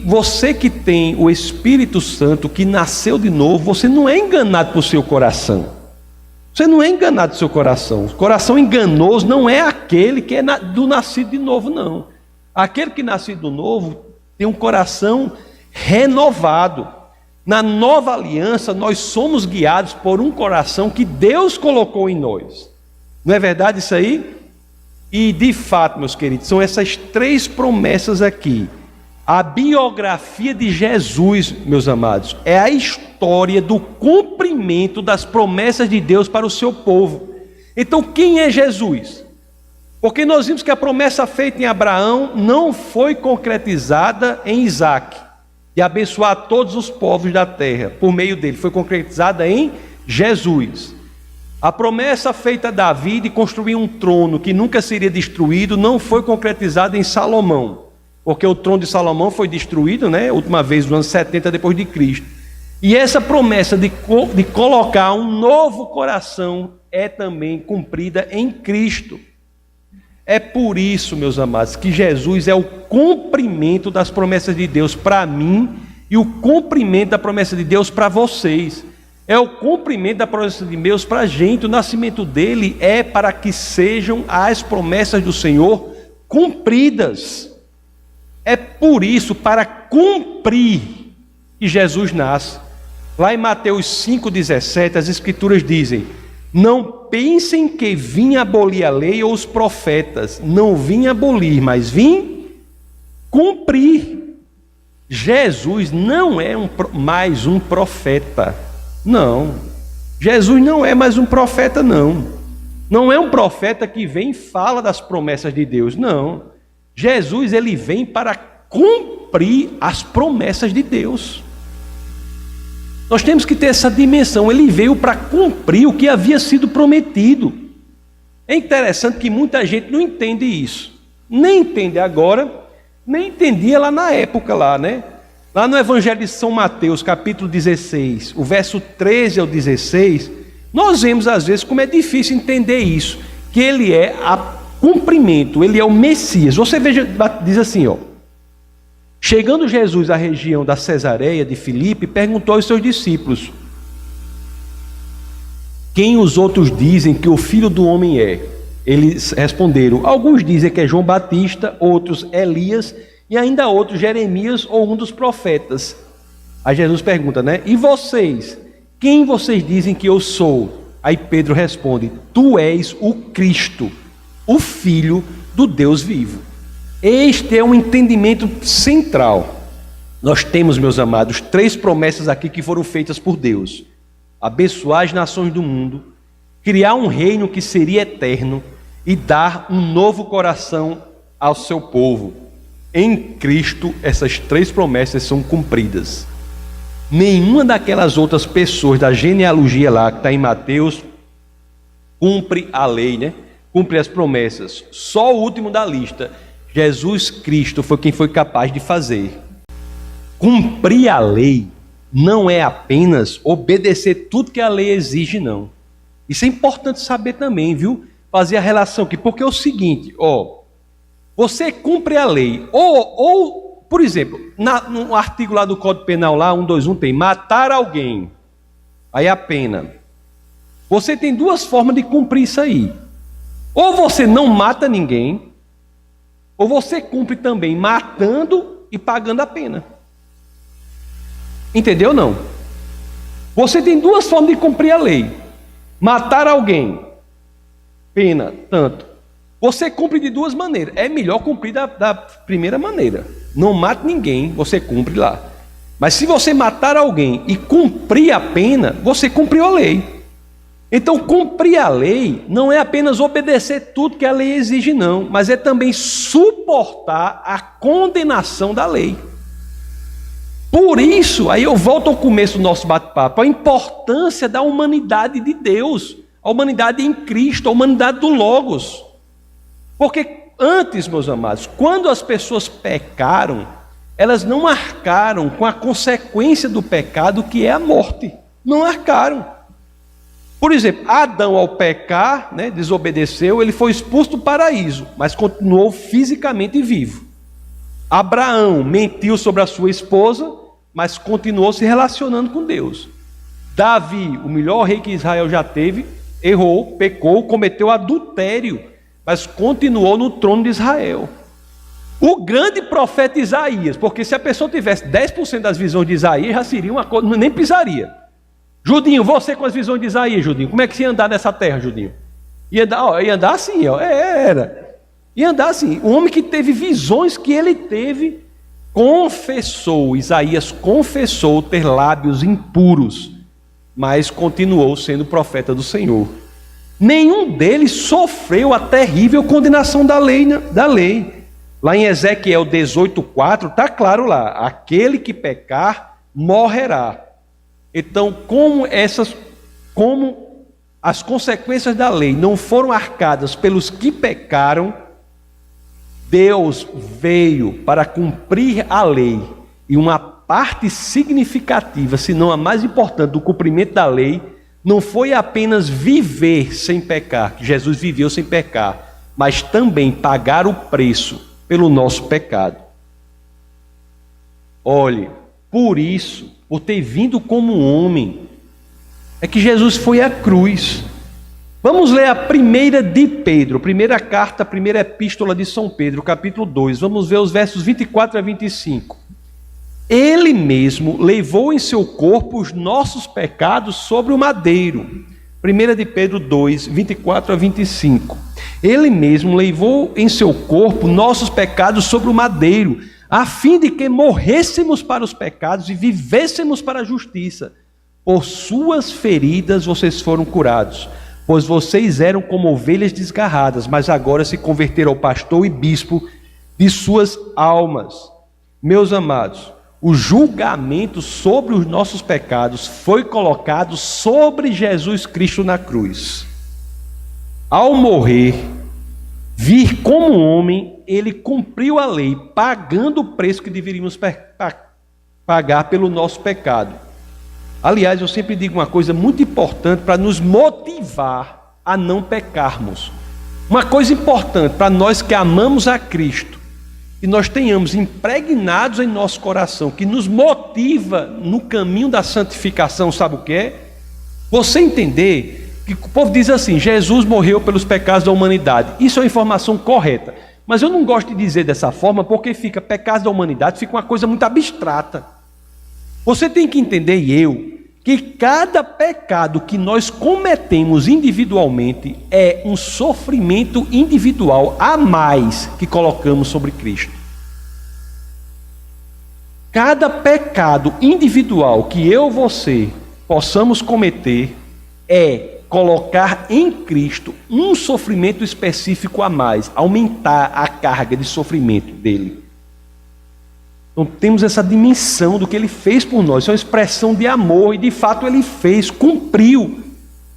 você que tem o Espírito Santo, que nasceu de novo, você não é enganado por seu coração. Você não é enganado do seu coração. O coração enganoso não é aquele que é do nascido de novo, não. Aquele que nascido de novo tem um coração renovado. Na nova aliança, nós somos guiados por um coração que Deus colocou em nós. Não é verdade isso aí? E de fato, meus queridos, são essas três promessas aqui. A biografia de Jesus, meus amados, é a história do cumprimento das promessas de Deus para o seu povo. Então, quem é Jesus? Porque nós vimos que a promessa feita em Abraão não foi concretizada em Isaac, de abençoar todos os povos da terra por meio dele, foi concretizada em Jesus. A promessa feita a Davi de construir um trono que nunca seria destruído não foi concretizada em Salomão, porque o trono de Salomão foi destruído, né, a última vez no ano 70 depois de Cristo. E essa promessa de colocar um novo coração é também cumprida em Cristo. É por isso, meus amados, que Jesus é o cumprimento das promessas de Deus para mim e o cumprimento da promessa de Deus para vocês. É o cumprimento da promessa de Deus para a gente. O nascimento dele é para que sejam as promessas do Senhor cumpridas. É por isso, para cumprir, que Jesus nasce. Lá em Mateus 5,17, as Escrituras dizem: não pensem que vim abolir a lei ou os profetas. Não vim abolir, mas vim cumprir. Jesus não é mais um profeta. Não. Jesus não é mais um profeta, não. Não é um profeta que vem e fala das promessas de Deus, não. Jesus, ele vem para cumprir as promessas de Deus. Nós temos que ter essa dimensão. Ele veio para cumprir o que havia sido prometido. É interessante que muita gente não entende isso. Nem entende agora, nem entendia lá na época lá, né? Lá no Evangelho de São Mateus, capítulo 16, o verso 13 ao 16, nós vemos às vezes como é difícil entender isso, que ele é a cumprimento, ele é o Messias. Você veja, diz assim, ó: chegando Jesus à região da Cesareia de Filipe, perguntou aos seus discípulos: quem os outros dizem que o Filho do Homem é? Eles responderam: alguns dizem que é João Batista, outros Elias, e ainda outros Jeremias ou um dos profetas. Aí Jesus pergunta, né? E vocês? Quem vocês dizem que eu sou? Aí Pedro responde: tu és o Cristo, o Filho do Deus vivo. Este é um entendimento central. Nós temos, meus amados, 3 promessas aqui que foram feitas por Deus: abençoar as nações do mundo, criar um reino que seria eterno e dar um novo coração ao seu povo. Em Cristo, essas 3 promessas são cumpridas. Nenhuma daquelas outras pessoas da genealogia lá, que está em Mateus, cumpre a lei, né? Cumpre as promessas. Só o último da lista, Jesus Cristo, foi quem foi capaz de fazer. Cumprir a lei não é apenas obedecer tudo que a lei exige, não. Isso é importante saber também, viu? Fazer a relação aqui, porque é o seguinte, ó, você cumpre a lei, ou por exemplo, no artigo lá do Código Penal, lá 121, tem matar alguém, aí a pena. Você tem 2 formas de cumprir isso aí: ou você não mata ninguém, ou você cumpre também matando e pagando a pena. Entendeu não? Você tem 2 formas de cumprir a lei: matar alguém, pena, tanto. Você cumpre de 2 maneiras. É melhor cumprir da primeira maneira. Não mate ninguém, você cumpre lá. Mas se você matar alguém e cumprir a pena, você cumpriu a lei. Então, cumprir a lei não é apenas obedecer tudo que a lei exige, não, mas é também suportar a condenação da lei. Por isso, aí eu volto ao começo do nosso bate-papo, a importância da humanidade de Deus, a humanidade em Cristo, a humanidade do Logos. Porque antes, meus amados, quando as pessoas pecaram, elas não arcaram com a consequência do pecado, que é a morte. Não arcaram. Por exemplo, Adão, ao pecar, né, desobedeceu, ele foi expulso do paraíso, mas continuou fisicamente vivo. Abraão mentiu sobre a sua esposa, mas continuou se relacionando com Deus. Davi, o melhor rei que Israel já teve, errou, pecou, cometeu adultério, mas continuou no trono de Israel. O grande profeta Isaías, porque se a pessoa tivesse 10% das visões de Isaías, já seria uma coisa, nem pisaria. Judinho, você com as visões de Isaías, Judinho, como é que você ia andar nessa terra, Judinho? Ia andar assim, ó, era. Ia andar assim. O homem que teve visões que ele teve, confessou, Isaías confessou ter lábios impuros, mas continuou sendo profeta do Senhor. Nenhum deles sofreu a terrível condenação da lei. Lá em Ezequiel 18:4 está claro lá: aquele que pecar morrerá. Então, como as consequências da lei não foram arcadas pelos que pecaram, Deus veio para cumprir a lei, e uma parte significativa, se não a mais importante, do cumprimento da lei não foi apenas viver sem pecar, que Jesus viveu sem pecar, mas também pagar o preço pelo nosso pecado. Olhe, por isso, por ter vindo como homem, é que Jesus foi à cruz. Vamos ler a primeira de Pedro, primeira carta, primeira epístola de São Pedro, capítulo 2. Vamos ver os versos 24 a 25. Ele mesmo levou em seu corpo os nossos pecados sobre o madeiro. 1 de Pedro 2, 24 a 25. Ele mesmo levou em seu corpo nossos pecados sobre o madeiro, a fim de que morrêssemos para os pecados e vivêssemos para a justiça. Por suas feridas vocês foram curados, pois vocês eram como ovelhas desgarradas, mas agora se converteram ao pastor e bispo de suas almas. Meus amados, o julgamento sobre os nossos pecados foi colocado sobre Jesus Cristo na cruz. Ao morrer, vir como homem, ele cumpriu a lei, pagando o preço que deveríamos pagar pelo nosso pecado. Aliás, eu sempre digo uma coisa muito importante para nos motivar a não pecarmos. Uma coisa importante para nós que amamos a Cristo, que nós tenhamos impregnados em nosso coração, que nos motiva no caminho da santificação, sabe o que é? Você entender que o povo diz assim, Jesus morreu pelos pecados da humanidade. Isso é uma informação correta. Mas eu não gosto de dizer dessa forma, porque fica pecados da humanidade, fica uma coisa muito abstrata. Você tem que entender, e eu, que cada pecado que nós cometemos individualmente é um sofrimento individual a mais que colocamos sobre Cristo. Cada pecado individual que eu e você possamos cometer é colocar em Cristo um sofrimento específico a mais, aumentar a carga de sofrimento dele. Então temos essa dimensão do que ele fez por nós, isso é uma expressão de amor, e de fato ele fez, cumpriu.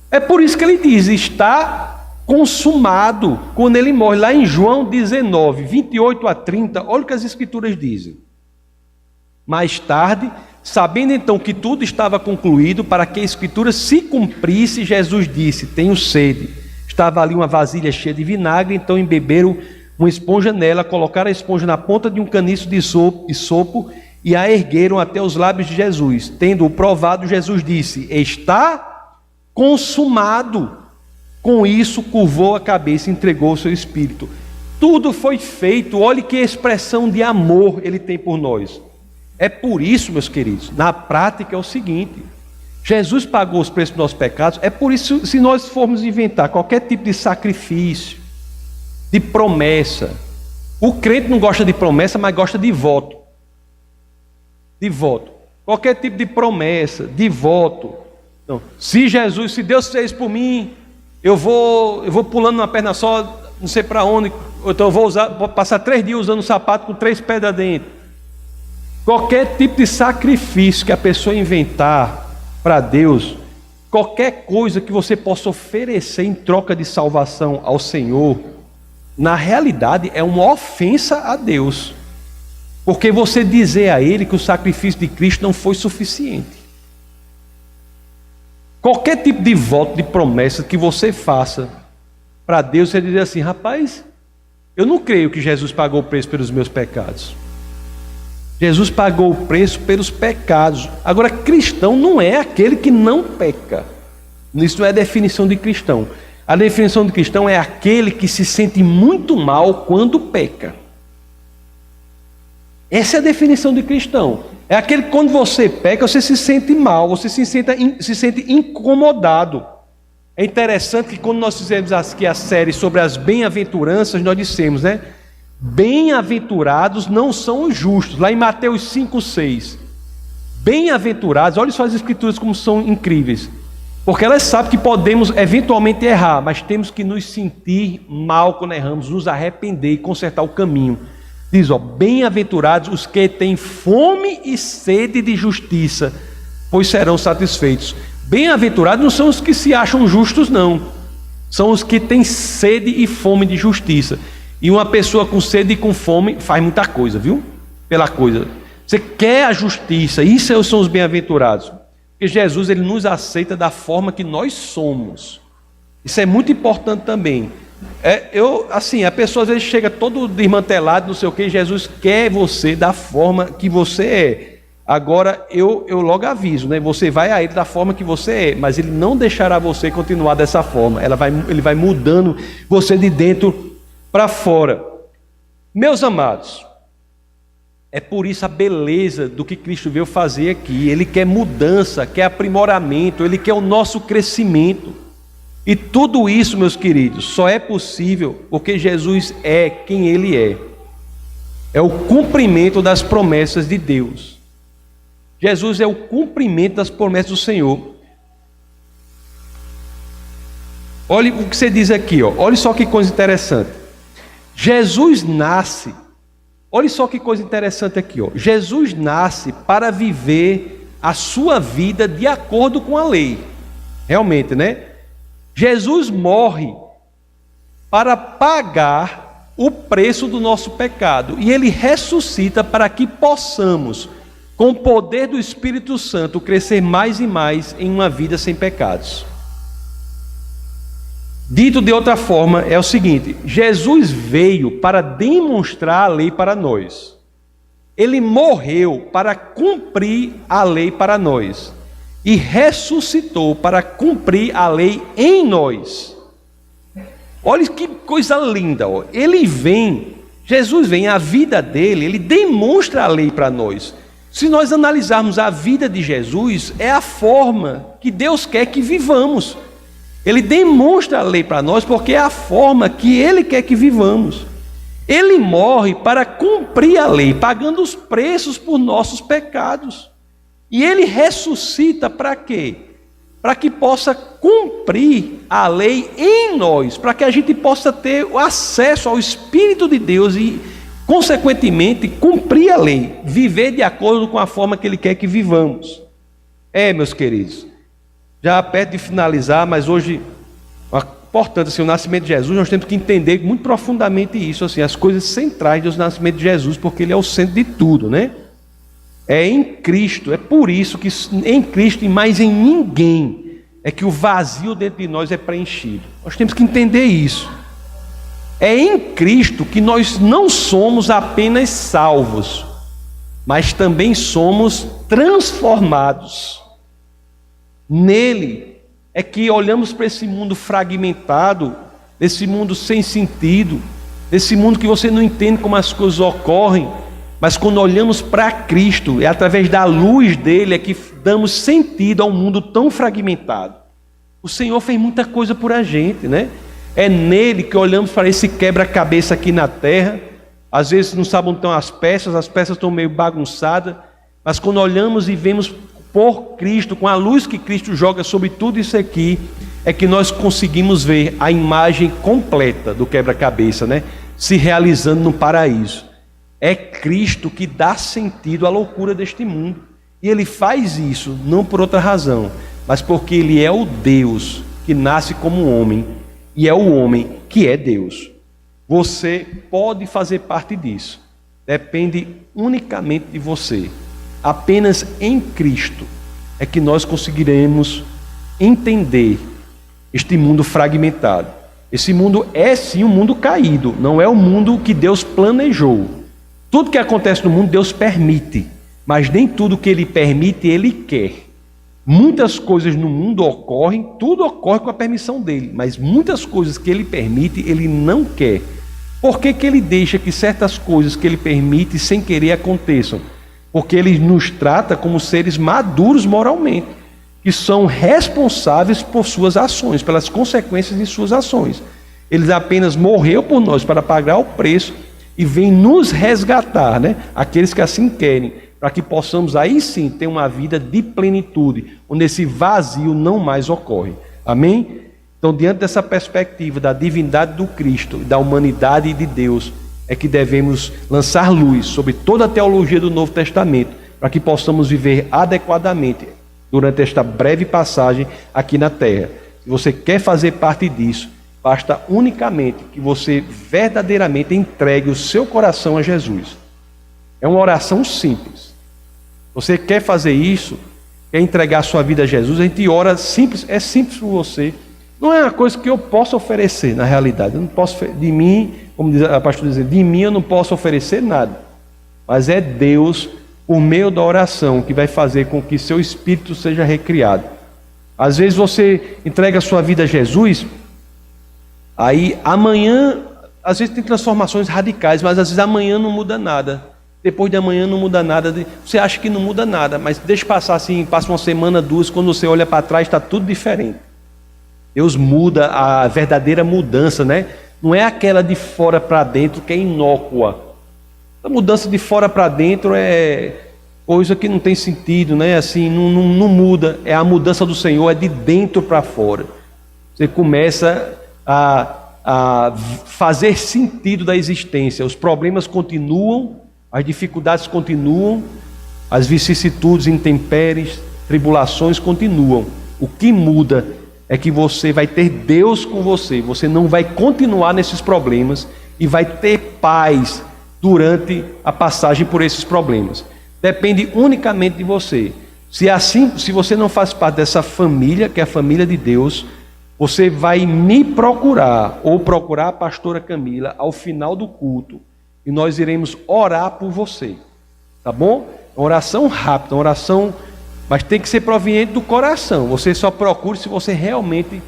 É por isso que ele diz, está consumado, quando ele morre, lá em João 19, 28 a 30, olha o que as escrituras dizem. Mais tarde, sabendo então que tudo estava concluído, para que a escritura se cumprisse, Jesus disse, tenho sede. Estava ali uma vasilha cheia de vinagre, então embeberam uma esponja nela, colocaram a esponja na ponta de um caniço de sopo e a ergueram até os lábios de Jesus. Tendo-o provado, Jesus disse, está consumado. Com isso, curvou a cabeça e entregou o seu espírito. Tudo foi feito, olhe que expressão de amor ele tem por nós. É por isso, meus queridos, na prática é o seguinte, Jesus pagou os preços dos nossos pecados, é por isso, se nós formos inventar qualquer tipo de sacrifício, de promessa, o crente não gosta de promessa, mas gosta de voto. De voto. Qualquer tipo de promessa, de voto. Então, se Deus fez por mim, eu vou pulando uma perna só, não sei para onde, então eu vou passar 3 dias usando um sapato com 3 pedras dentro. Qualquer tipo de sacrifício que a pessoa inventar para Deus, qualquer coisa que você possa oferecer em troca de salvação ao Senhor, na realidade é uma ofensa a Deus. Porque você dizer a Ele que o sacrifício de Cristo não foi suficiente. Qualquer tipo de voto, de promessa que você faça para Deus, você dizer assim, rapaz, eu não creio que Jesus pagou o preço pelos meus pecados. Jesus pagou o preço pelos pecados. Agora, cristão não é aquele que não peca. Isso não é a definição de cristão. A definição de cristão é aquele que se sente muito mal quando peca. Essa é a definição de cristão. É aquele que quando você peca, você se sente mal, você se sente incomodado. É interessante que quando nós fizemos aqui a série sobre as bem-aventuranças, nós dissemos, né? Bem-aventurados não são os justos, lá em Mateus 5:6. Bem-aventurados, olha só as escrituras como são incríveis, porque elas sabem que podemos eventualmente errar, mas temos que nos sentir mal quando erramos, nos arrepender e consertar o caminho. Diz, ó, bem-aventurados os que têm fome e sede de justiça, pois serão satisfeitos. Bem-aventurados não são os que se acham justos, não, são os que têm sede e fome de justiça. E uma pessoa com sede e com fome faz muita coisa, viu? Pela coisa. Você quer a justiça, isso são os bem-aventurados. Porque Jesus, ele nos aceita da forma que nós somos. Isso é muito importante também. A pessoa às vezes chega todo desmantelado, não sei o que, Jesus quer você da forma que você é. Agora, eu logo aviso, né? Você vai a Ele da forma que você é, mas Ele não deixará você continuar dessa forma. Ele vai mudando você de dentro para fora. Meus amados, é por isso a beleza do que Cristo veio fazer aqui. Ele quer mudança, quer aprimoramento, Ele quer o nosso crescimento. E tudo isso, meus queridos, só é possível porque Jesus é quem Ele é. É o cumprimento das promessas de Deus. Jesus é o cumprimento das promessas do Senhor. Olha o que você diz aqui, ó. Olha só que coisa interessante. Jesus nasce Olha só que coisa interessante aqui, ó. Jesus nasce para viver a sua vida de acordo com a lei. Realmente, né? Jesus morre para pagar o preço do nosso pecado. E ele ressuscita para que possamos, com o poder do Espírito Santo, crescer mais e mais em uma vida sem pecados. Dito de outra forma, é o seguinte: Jesus veio para demonstrar a lei para nós. Ele morreu para cumprir a lei para nós. E ressuscitou para cumprir a lei em nós. Olha que coisa linda, ó. Jesus vem, a vida dele, ele demonstra a lei para nós. Se nós analisarmos a vida de Jesus, é a forma que Deus quer que vivamos. Ele demonstra a lei para nós porque é a forma que ele quer que vivamos. Ele morre para cumprir a lei, pagando os preços por nossos pecados. E ele ressuscita para quê? Para que possa cumprir a lei em nós, para que a gente possa ter o acesso ao Espírito de Deus e, consequentemente, cumprir a lei, viver de acordo com a forma que ele quer que vivamos. Meus queridos, já perto de finalizar, mas hoje, portanto, assim, o nascimento de Jesus, nós temos que entender muito profundamente isso, assim, as coisas centrais do nascimento de Jesus, porque ele é o centro de tudo, né? É em Cristo, é por isso que em Cristo e mais em ninguém é que o vazio dentro de nós é preenchido. Nós temos que entender isso. É em Cristo que nós não somos apenas salvos, mas também somos transformados. Nele é que olhamos para esse mundo fragmentado, esse mundo sem sentido, esse mundo que você não entende como as coisas ocorrem, mas quando olhamos para Cristo, é através da luz dele é que damos sentido a um mundo tão fragmentado. O Senhor fez muita coisa por a gente, né? É nele que olhamos para esse quebra-cabeça aqui na terra. Às vezes não sabem onde estão as peças estão meio bagunçadas, mas quando olhamos e vemos por Cristo, com a luz que Cristo joga sobre tudo isso aqui, é que nós conseguimos ver a imagem completa do quebra-cabeça, né? Se realizando no paraíso. É Cristo que dá sentido à loucura deste mundo. E ele faz isso não por outra razão, mas porque ele é o Deus que nasce como homem e é o homem que é Deus. Você pode fazer parte disso. Depende unicamente de você. Apenas em Cristo é que nós conseguiremos entender este mundo fragmentado. Esse mundo é sim um mundo caído, não é o mundo que Deus planejou. Tudo que acontece no mundo Deus permite, mas nem tudo que ele permite ele quer. Muitas coisas no mundo ocorrem, tudo ocorre com a permissão dele, mas muitas coisas que ele permite ele não quer. Por que ele deixa que certas coisas que ele permite sem querer aconteçam? Porque ele nos trata como seres maduros moralmente, que são responsáveis por suas ações, pelas consequências de suas ações. Ele apenas morreu por nós para pagar o preço e vem nos resgatar, né? Aqueles que assim querem, para que possamos aí sim ter uma vida de plenitude, onde esse vazio não mais ocorre. Amém? Então, diante dessa perspectiva da divindade do Cristo e da humanidade de Deus, é que devemos lançar luz sobre toda a teologia do Novo Testamento, para que possamos viver adequadamente durante esta breve passagem aqui na Terra. Se você quer fazer parte disso, basta unicamente que você verdadeiramente entregue o seu coração a Jesus. É uma oração simples. Você quer fazer isso, quer entregar a sua vida a Jesus, a gente ora simples, é simples por você. Não é uma coisa que eu possa oferecer, na realidade. Eu não posso, de mim, como diz a pastora dizer, de mim eu não posso oferecer nada. Mas é Deus, por meio da oração, que vai fazer com que seu espírito seja recriado. Às vezes você entrega a sua vida a Jesus, aí amanhã, às vezes tem transformações radicais, mas às vezes amanhã não muda nada. Depois de amanhã não muda nada. Você acha que não muda nada, mas deixa passar assim, passa uma semana, duas, quando você olha para trás está tudo diferente. Deus muda, a verdadeira mudança, né? Não é aquela de fora para dentro que é inócua. A mudança de fora para dentro é coisa que não tem sentido, né? Assim, não muda. É a mudança do Senhor, é de dentro para fora. Você começa a fazer sentido da existência. Os problemas continuam, as dificuldades continuam, as vicissitudes, intempéries, tribulações continuam. O que muda é que você vai ter Deus com você. Você não vai continuar nesses problemas e vai ter paz durante a passagem por esses problemas. Depende unicamente de você. Se você não faz parte dessa família, que é a família de Deus, você vai me procurar, ou procurar a pastora Camila, ao final do culto, e nós iremos orar por você, tá bom? Uma oração rápida, uma oração, mas tem que ser proveniente do coração. Você só procure se você realmente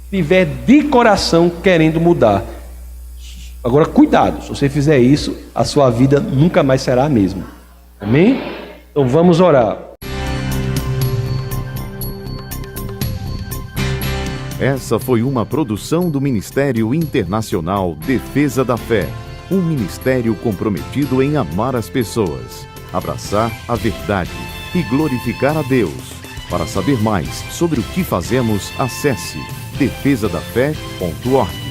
estiver de coração querendo mudar. Agora, cuidado, se você fizer isso, a sua vida nunca mais será a mesma. Amém? Então vamos orar. Essa foi uma produção do Ministério Internacional Defesa da Fé, um ministério comprometido em amar as pessoas, abraçar a verdade e glorificar a Deus. Para saber mais sobre o que fazemos, acesse defesadafé.org.